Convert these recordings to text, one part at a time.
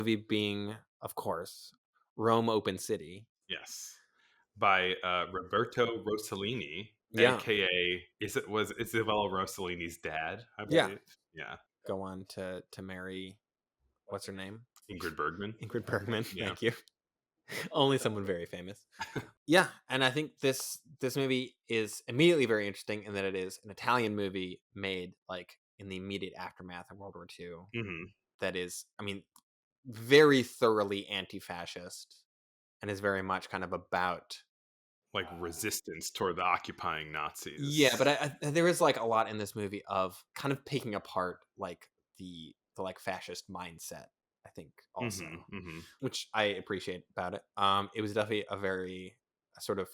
movie being, of course, Rome Open City. Yes. By, Roberto Rossellini, Yeah, AKA was Isabella Rossellini's dad, I yeah. believe? Yeah. Go on to marry what's her name? Ingrid Bergman? Ingrid Bergman. Yeah. Thank you. Only someone very famous. Yeah, and I think this movie is immediately very interesting in that it is an Italian movie made like in the immediate aftermath of World War II. Mhm. That is, I mean, very thoroughly anti-fascist and is very much kind of about. Like, resistance toward the occupying Yeah, but Nazis. there is like a lot in this movie of kind of picking apart like the like fascist mindset. I think Mhm, also, mhm. which I appreciate about it. It was definitely a very sort of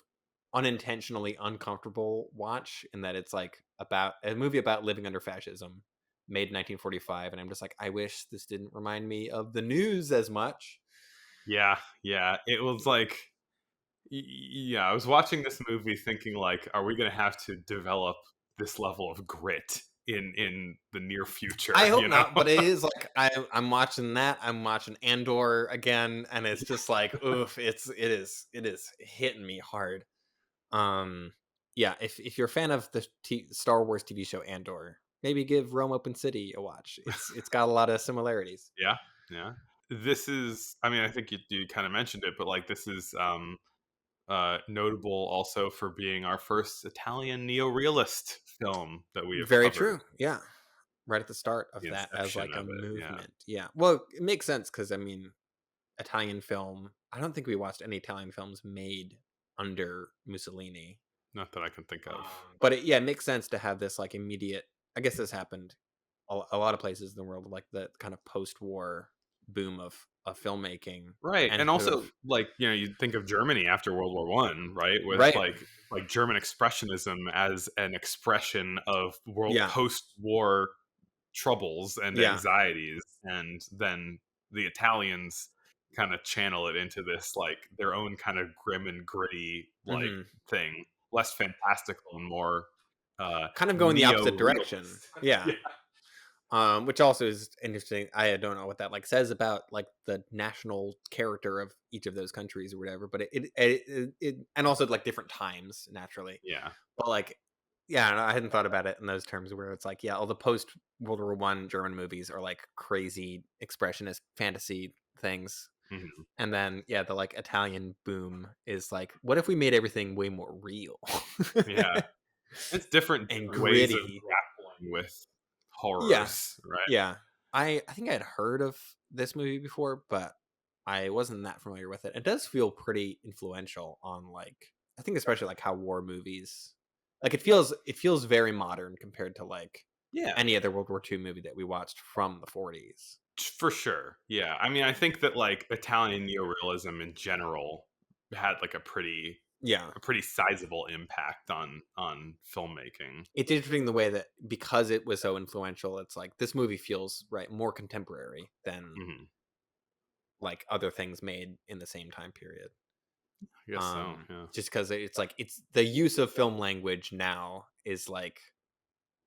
unintentionally uncomfortable watch in that it's like about a movie about living under fascism, made in 1945, and I'm just like, I wish this didn't remind me of the news as much. Yeah, yeah, it was like yeah, I was watching this movie thinking like, "Are we gonna have to develop this level of grit in the near I future?" hope You know? not, but it is like I'm watching that. I'm watching Andor again, and it's just like, oof, it is hitting me hard. Um, yeah, if you're a fan of the Star Wars TV show Andor, maybe give Rome Open City a watch. It's got a lot of similarities. Yeah, yeah. This is I mean, I think you kinda mentioned it, but, like, this is, notable also for being our first Italian neorealist film that we have Very covered, true. Yeah, right at the start of the that as inception like a of it, yeah. movement. Yeah, well, it makes sense because I mean, Italian film. I don't think we watched any Italian films made under Mussolini. Not that I can think of. But yeah, it makes sense to have this like immediate. I guess this happened a lot of places in the world, like the kind of post-war boom of filmmaking Right, and and sort of also, like, you think of Germany after World War One, right? With, right. like, German expressionism as an expression of world Yeah, post-war troubles and yeah, anxieties, and then the Italians kinda channel it into this, like, their own kind of grim and gritty, like, hmm thing, less fantastical and more, kind of going the opposite direction. neo-realist. Yeah, Yeah. which also is interesting. I don't know what that like says about like the national character of each of those countries or whatever, but and also like different times naturally. Yeah. But like, yeah, I hadn't thought about it in those terms where it's like, yeah, all the post World War One German movies are like crazy expressionist fantasy things. Mhm. And then yeah, the like Italian boom is like, what if we made everything way more real Yeah. It's and different ways of gritty? grappling with Yeah. horrors, right? Yeah. I think I had heard of this movie before, but I wasn't that familiar with it. It does feel pretty influential on like I think especially like how war movies like it feels very modern compared to like Yeah, any other World War II movie that we watched from the 40s. for sure. Yeah, I mean, I think that like Italian neorealism in general had like Yeah. a pretty sizable impact on filmmaking. It's interesting the way that because it was so influential, it's like this movie feels right more contemporary than Mhm. like other things made in the same time period. I guess so. Yeah. Just because it's like it's the use of film language now is like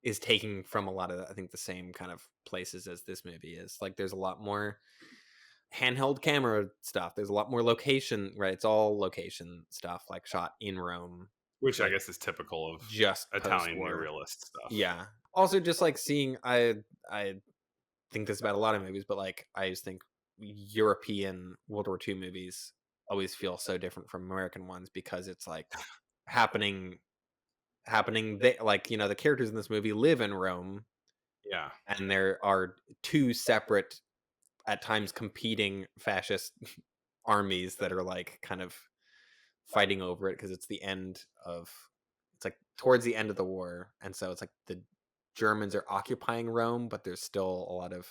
is taking from a lot of I think the same kind of places as this movie is. Like there's a lot more handheld camera stuff. There's a lot more location, right? It's all location stuff like shot in Rome, Which I like guess is typical of just Italian post-war. neorealist stuff. Yeah. Also just like seeing I think this about a lot of movies, but like I just think European World War II movies always feel so different from American ones because it's like happening they like the characters in this movie live in Rome Yeah. and there are two separate at times competing fascist armies that are like kind of fighting over it because it's like towards the end of the war and so it's like the Germans are occupying Rome but there's still a lot of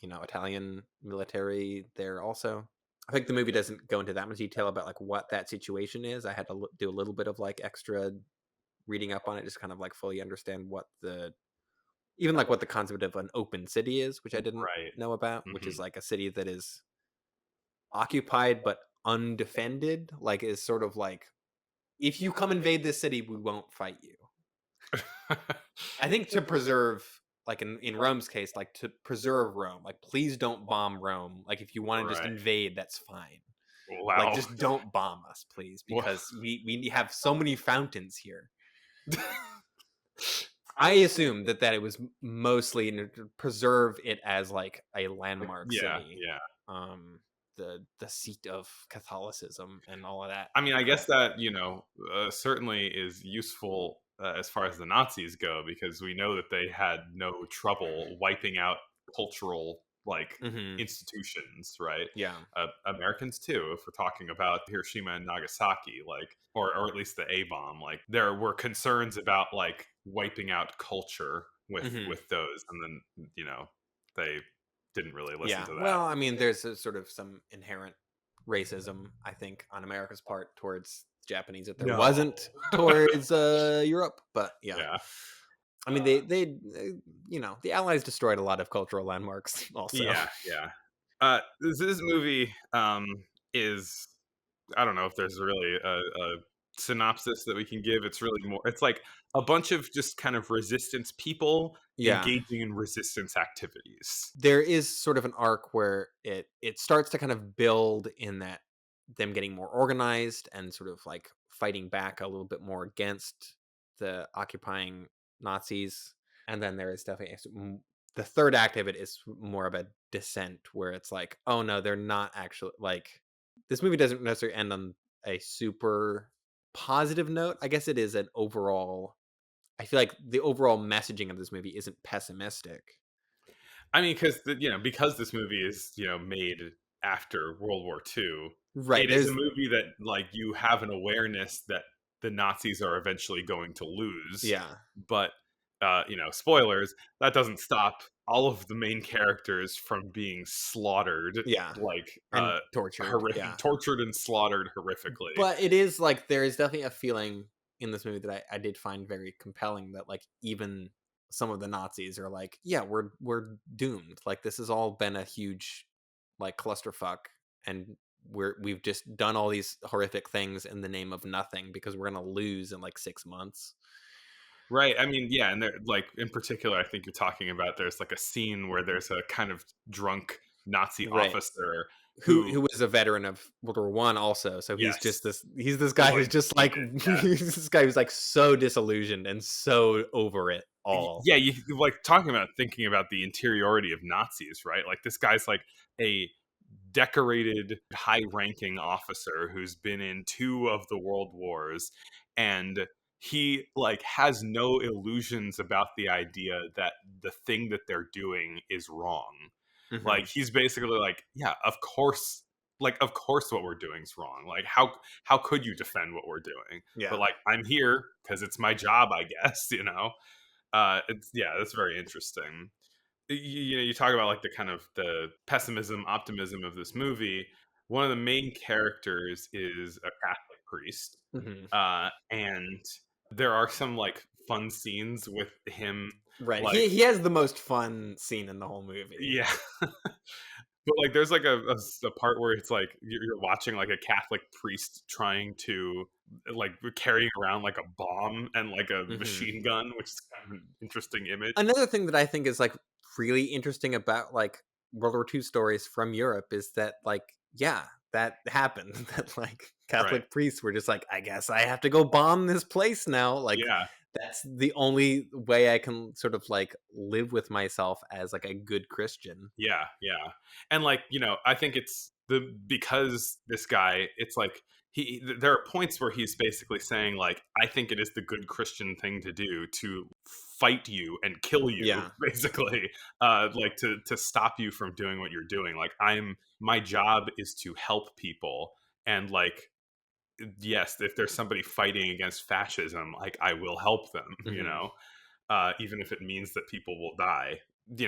Italian military there also. I think the movie doesn't go into that much detail about like what that situation is. I had to do a little bit of like extra reading up on it just kind of like fully understand what the even like what the concept of an open city is, which I didn't Right. know about, which is Mhm. like a city that is occupied but undefended, like is sort of like if you come invade this city, we won't fight you. I think to preserve like in Rome's case, like to preserve Rome. Like, please don't bomb Rome. Like, if you want to just Right. invade, that's fine. Like, Wow. just don't bomb us, please, Wha- because we have so many fountains here. I assume that it was mostly to preserve it as like a landmark yeah, city, yeah. the seat of Catholicism and all of that I mean, I guess crap. that, certainly is useful as far as the Nazis go, because we know that they had no trouble wiping out cultural, like, Hmm. institutions, right? Yeah, Americans too, if we're talking about Hiroshima and Nagasaki, like, or at least the A bomb, like, there were concerns about like wiping out culture hmm, with those, and then they didn't really listen yeah. to that. Well, I mean, there's a sort of some inherent racism, I think, on America's part towards the Japanese that there No. wasn't towards Europe. But yeah, Yeah. I mean, the Allies destroyed a lot of cultural landmarks, also. Yeah, yeah. This movie is, I don't know if there's really a synopsis that we can give. It's really more. It's like a bunch of just kind of resistance people Yeah, engaging in resistance activities. there is sort of an arc where it starts to kind of build in that them getting more organized and sort of like fighting back a little bit more against the occupying Nazis. And then there is definitely the third act of it is more of a descent where it's like, oh no, they're not actually like, this movie doesn't necessarily end on a super positive note. I guess it is an overall, I feel like the overall messaging of this movie isn't pessimistic. I mean, because this movie is made after World War II, Right. it is a There's movie that, like, you have an awareness that the Nazis are eventually going to lose, Yeah, but spoilers, that doesn't stop all of the main characters from being slaughtered, yeah, like, and tortured, yeah. tortured and slaughtered horrifically. But it is like there is definitely a feeling in this movie that I did find very compelling that like even some of the Nazis are like, yeah, we're doomed. Like this has all been a huge like clusterfuck, and we've just done all these horrific things in the name of nothing because we're gonna lose in like 6 months. Right. I mean, yeah, and there, like, in particular, I think you're talking about, there's like a scene where there's a kind of drunk Nazi Right. officer Who who, was a veteran of World War One also, so yes, he's this guy like, who's just like hated, yeah. he's this guy who's like so disillusioned and so over it all. Yeah, you like talking about thinking about the interiority of Nazis, right? Like, this guy's like a decorated, high-ranking officer who's been in two of the world wars, and he, like, has no illusions about the idea that the thing that they're doing is wrong. Like, Mhm. he's basically like, yeah, of course what we're doing is wrong. Like, how could you defend what we're doing? But Yeah. like, I'm here because it's my job, I guess. It's, yeah, that's very interesting. You talk about, like, the kind of the pessimism, optimism of this movie. One of the main characters is a Catholic priest, Mhm. and there are some, like, fun scenes with him, Right. like, He has the most fun scene in the whole movie. yeah. But, like, there's, like, a part where it's, like, you're watching, like, a Catholic priest trying to, like, carrying around, like, a bomb and, like, a Mhm. machine gun, which is kind of an interesting image. Another thing that I think is like really interesting about like World War II stories from Europe is that like yeah, that happened that like Right. Catholic priests were just like I guess I have to go bomb this place now. Like Yeah. that's the only way I can sort of like live with myself as like a good Christian. Yeah, yeah. And, like, I think it's because this guy, it's like there are points where he's basically saying, like, I think it is the good Christian thing to do to fight you and kill you, Yeah. basically, like, to stop you from doing what you're doing. Like, my job is to help people, and, like, yes, if there's somebody fighting against fascism, like, I will help them, Hmm. even if it means that people will die.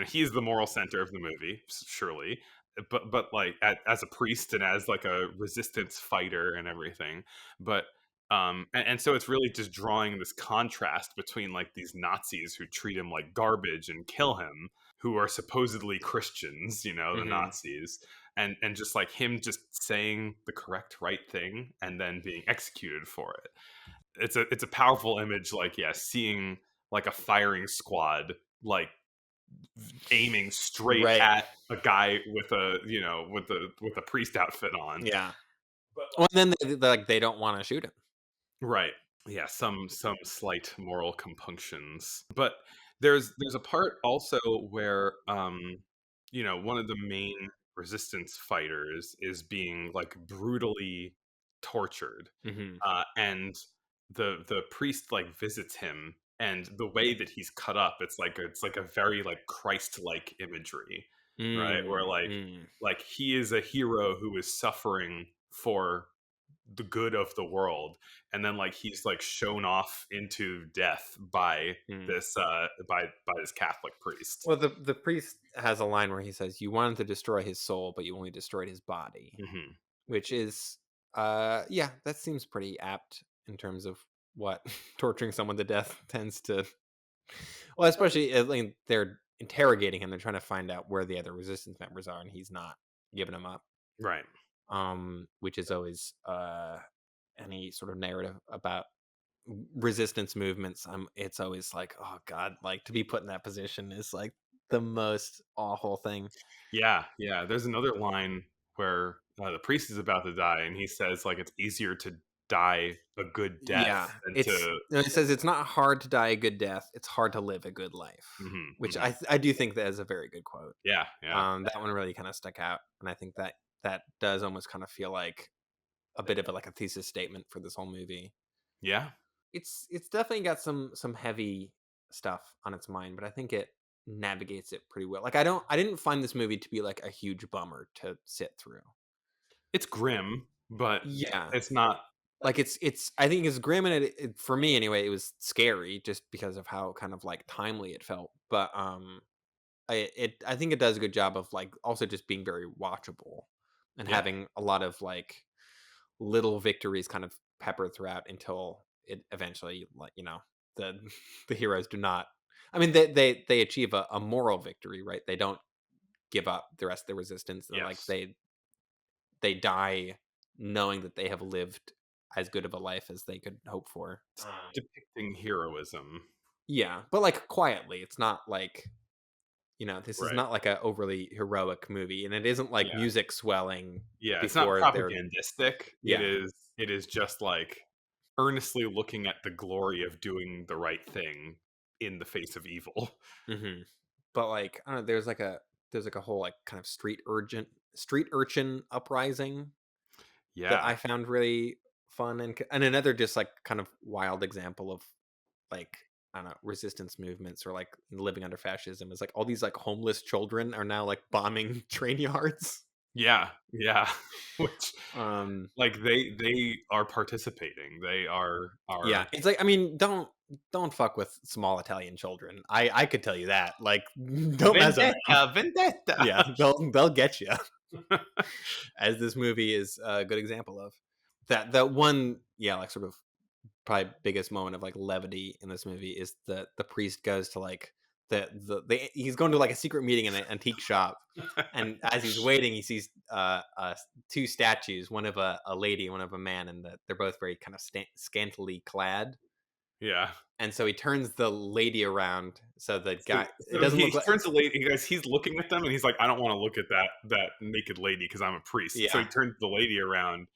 He's the moral center of the movie, surely, but like, as a priest and as, like, a resistance fighter and everything. But and so it's really just drawing this contrast between, like, these Nazis who treat him like garbage and kill him, who are supposedly Christians, the Hmm. Nazis, and just, like, him just saying the correct right thing and then being executed for it. It's a powerful image, like, yeah, seeing, like, a firing squad, like, aiming straight Right. at a guy with a, with a priest outfit on. Yeah. But Well, then they don't want to shoot him. right. Yeah, some slight moral compunctions. But there's a part also where one of the main resistance fighters is being like brutally tortured. Hmm. And the priest like visits him, and the way that he's cut up, it's like a very like Christ-like imagery, right? Where Mm, mm. like he is a hero who is suffering for the good of the world, and then like he's like shown off into death by Mm. this by this Catholic priest. Well, the priest has a line where he says, "You wanted to destroy his soul, but you only destroyed his body," Hmm. which is, yeah, that seems pretty apt in terms of what torturing someone to death tends to. Well, especially like they're interrogating him, they're trying to find out where the other resistance members are, and he's not giving them up. Right. Which is always any sort of narrative about resistance movements. It's always like, oh god, like to be put in that position is like the most awful thing. Yeah, yeah. There's another line where the priest is about to die, and he says like it's easier to die a good Yeah, death than it's to. it says it's not hard to die a good death, it's hard to live a good life, Hmm. which Hmm. I do think that is a very good quote. Yeah, yeah, That one really kind of stuck out, and I think that that does almost kind of feel like a bit of like a thesis statement for this whole movie. yeah. It's definitely got some heavy stuff on its mind, but I think it navigates it pretty well. Like I didn't find this movie to be like a huge bummer to sit through. It's grim, but Yeah. it's not. Like it's I think it's grim, and for me anyway, it was scary just because of how kind of like timely it felt. But I think it does a good job of like also just being very watchable and Yeah, having a lot of like little victories kind of peppered throughout until it eventually, like, the the heroes do not. I mean, they achieve a moral victory, right? They don't give up the rest of the resistance. They're like yes. they die knowing that they have lived as good of a life as they could hope for. It's depicting heroism. Yeah, but like quietly. It's not like, this is Right. not like a overly heroic movie, and it isn't like Yeah. music swelling Yeah, it's not before they're. propagandistic. It Yeah. is it is just like earnestly looking at the glory of doing the right thing in the face of evil. Hmm. But like, I don't know, there's like a whole like kind of street urchin uprising that Yeah. I found really fun, and another just like kind of wild example of like, I don't know, resistance movements or like living under fascism is like all these like homeless children are now like bombing train yards. Yeah. Yeah. Which Um like they are participating. They are yeah, it's like, I mean, don't fuck with small Italian children. I could tell you that. Like don't mess with them. vendetta, vendetta. Yeah, they'll get you. As this movie is a good example of. That one, yeah, like sort of probably biggest moment of like levity in this movie is the priest goes to like he's going to like a secret meeting in an antique shop, and as he's waiting, he sees two statues, one of a lady and one of a man, and they're both very kind of scantily clad, Yeah. and so he turns the lady around so the So, guy, it so doesn't he look like. turns the lady, guys. He's looking at them, and he's like, "I don't want to look at that naked lady because I'm a priest." So he Yeah. turns the lady around,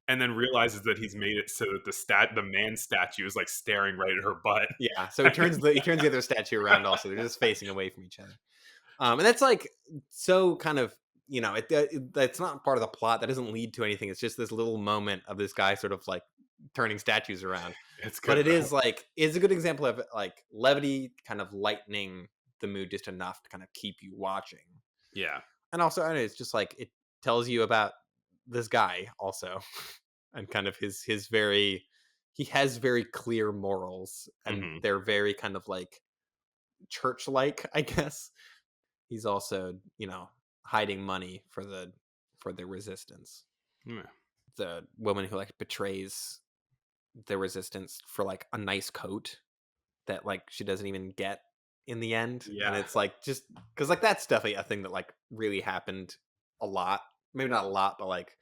and then realizes that he's made it so that the man statue is like staring right at her butt. Yeah, so he turns the other statue around also. They're just facing away from each other. And that's like so kind of, that's not part of the plot. That doesn't lead to anything. It's just this little moment of this guy sort of like turning statues around. It's But good it though. is like it's a good example of like levity kind of lightening the mood just enough to kind of keep you watching. Yeah. And also, I don't know, it's just like it tells you about this guy also, and kind of his very he has very clear morals, and Hmm. they're very kind of like church like, I guess. He's also, hiding money for the resistance. Yeah. The woman who like betrays the resistance for like a nice coat that like she doesn't even get in the end, and Yeah. it's like just because like that's definitely a thing that like really happened a lot. Maybe not a lot, but like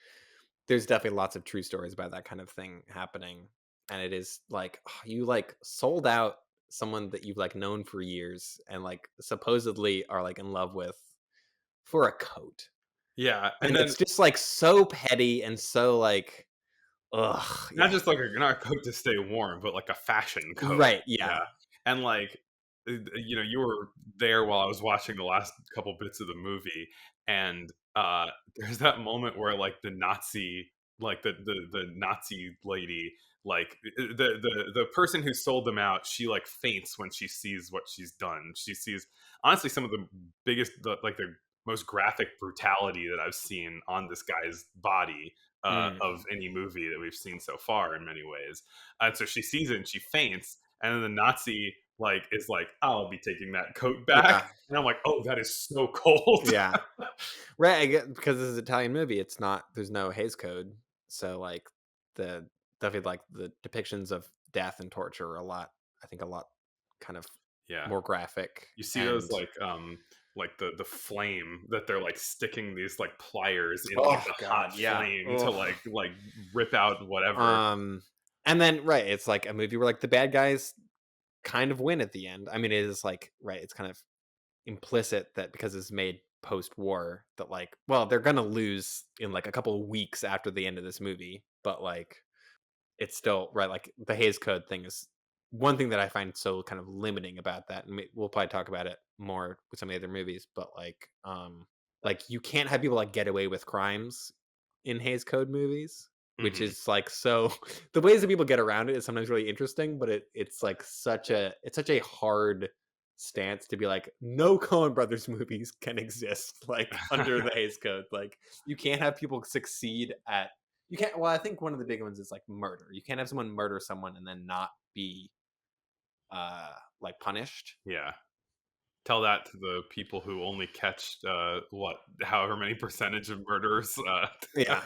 there's definitely lots of true stories about that kind of thing happening. And it is like, you like sold out someone that you've like known for years and like supposedly are like in love with for a coat. Yeah, and And then it's just like so petty and so like, ugh, not yeah. just like not a coat to stay warm, but like a fashion coat. Right, Yeah, yeah. and like you were there while I was watching the last couple bits of the movie, and there's that moment where like the Nazi, like the Nazi lady, like the person who sold them out, she like faints when she sees what she's done. She sees honestly some of the biggest, like the most graphic brutality that I've seen on this guy's body Mm, of any movie that we've seen so far in many ways. And so she sees it and she faints, and then the Nazi like is like, "I'll be taking that coat back," yeah, and I'm like, "Oh, that is so cold." yeah. Right, I get because this is an Italian movie, it's not there's no Hays Code, so, like, the definitely, like, the depictions of death and torture are a lot I think a lot kind of Yeah, more graphic you see those and like the flame that they're like sticking these like pliers in like oh the hot god, yeah. flame to Ugh. like rip out whatever. Um, and then right, it's like a movie where, like, the bad guys kind of win at the end. I mean, it is, like right, it's kind of implicit that because it's made post-war that, like, well, they're gonna lose in, like, a couple of weeks after the end of this movie, but, like, it's still right, like, the Hays Code thing is one thing that I find so kind of limiting about that, and we'll probably talk about it more with some of the other movies, but, like, you can't have people, like, get away with crimes in Hays Code movies, which Hmm. is, like, so the ways that people get around it is sometimes really interesting, but it's, like, such a hard stance to be like, "No Coen Brothers movies can exist, like, under the Hays Code." Like, you can't have people succeed at you can't well, I think one of the big ones is, like, murder. You can't have someone murder someone and then not be, like, punished. Yeah. Tell that to the people who only catch what however many percentage of murders. Yeah.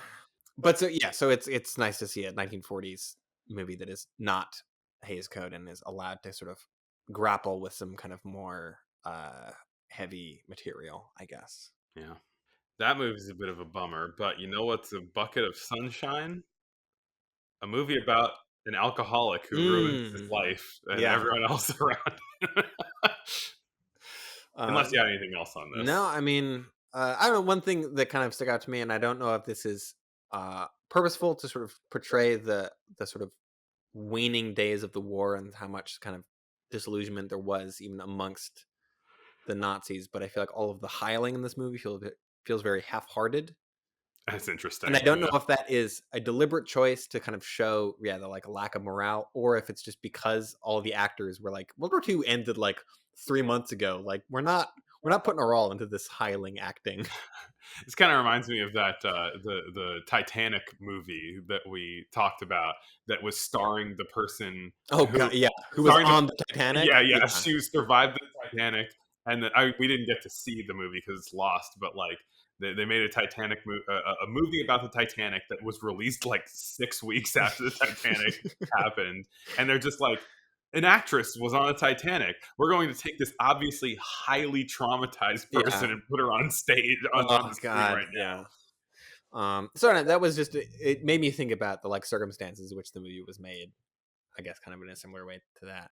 But so yeah, so it's nice to see a 1940s movie that is not Hays Code and is allowed to sort of grapple with some kind of more, heavy material, I guess. Yeah. That movie's a bit of a bummer, but you know what's a bucket of sunshine? A movie about an alcoholic who ruins his Mm. life and Yeah. everyone else around him. Uh, Unless you have anything else on no, this. I mean, I don't know, one thing that kind of stuck out to me, and I don't know if this is, purposeful to sort of portray the sort of waning days of the war and how much kind of disillusionment there was even amongst the Nazis, but I feel like all of the hiling in this movie feels very half-hearted. That's And I interesting. don't know Yeah. if that is a deliberate choice to kind of show, yeah, the like a lack of morale, or if it's just because all the actors were like, World War II ended like 3 months ago. Like we're not putting our all into this hiling acting. This kind of reminds me of that the Titanic movie that we talked about that was starring the person Oh who god, yeah. Who was starring the on the Titanic? yeah, yeah, Yeah. she survived the Titanic, and we didn't get to see the movie because it's lost. But like they made a a movie about the Titanic that was released like 6 weeks after the Titanic happened, and they're just like. An actress was on the Titanic. We're going to take this obviously highly traumatized Yeah. person and put her on stage on Oh the screen god, right now. yeah. So I don't know, that was just it made me think about the like circumstances in which the movie was made. I guess kind of in a similar way to that.